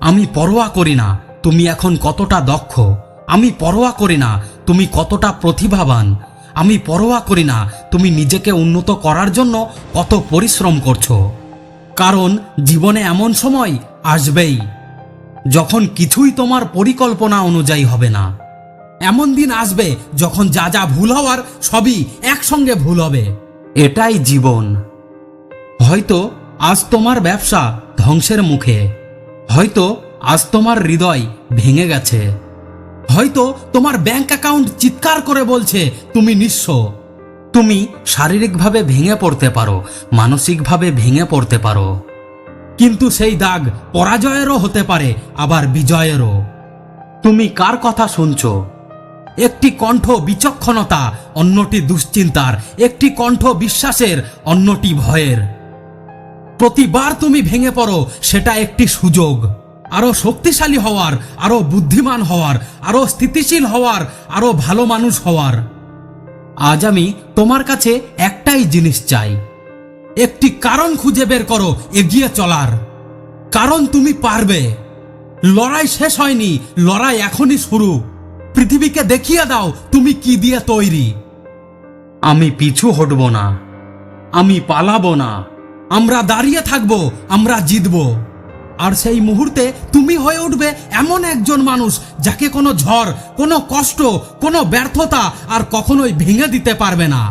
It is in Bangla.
আমি পরোয়া করি না তুমি এখন কতটা দক্ষ, আমি পরোয়া করি না তুমি কতটা প্রতিভাবান, আমি পরোয়া করি না তুমি নিজেকে উন্নত করার জন্য কত পরিশ্রম করছো। কারণ জীবনে এমন সময় আসবেই যখন কিছুই তোমার পরিকল্পনা অনুযায়ী হবে না। এমন দিন আসবে যখন যা যা ভুল হওয়ার সবই একসঙ্গে ভুল হবে। এটাই জীবন। হয়তো আজ তোমার ব্যবসা ধ্বংসের মুখে, হয়তো আজ তোমার হৃদয় ভেঙে গেছে, হয়তো তোমার ব্যাংক অ্যাকাউন্ট চিৎকার করে বলছে তুমি নিঃস্ব। তুমি শারীরিকভাবে ভেঙে পড়তে পারো, মানসিকভাবে ভেঙে পড়তে পারো, কিন্তু সেই দাগ পরাজয়েরও হতে পারে, আবার বিজয়েরও। তুমি কার কথা শুনছো? একটি কণ্ঠ বিচক্ষণতা, অন্যটি দুশ্চিন্তার, একটি কণ্ঠ বিশ্বাসের, অন্যটি ভয়ের। প্রতিবার তুমি ভেঙে পড়ো সেটা একটি সুযোগ, আরো শক্তিশালী হওয়ার, আরো বুদ্ধিমান হওয়ার, আরো স্থিতিশীল হওয়ার, আরো ভালো মানুষ হওয়ার। আজ আমি তোমার কাছে একটাই জিনিস চাই, একটি কারণ খুঁজে বের করো এগিয়ে চলার। কারণ তুমি পারবে। লড়াই শেষ হয়নি, লড়াই এখনই শুরু। পৃথিবীকে দেখিয়ে দাও তুমি কি দিয়ে তৈরি। আমি পিছু হটব না, আমি পালাবো না, আমরা দাঁড়িয়ে থাকবো, আমরা জিতবো। আর সেই মুহূর্তে তুমি হয়ে উঠবে এমন একজন মানুষ যাকে কোনো ঝড়, কোনো কষ্ট, কোনো ব্যর্থতা আর কখনোই ভেঙে দিতে পারবে না।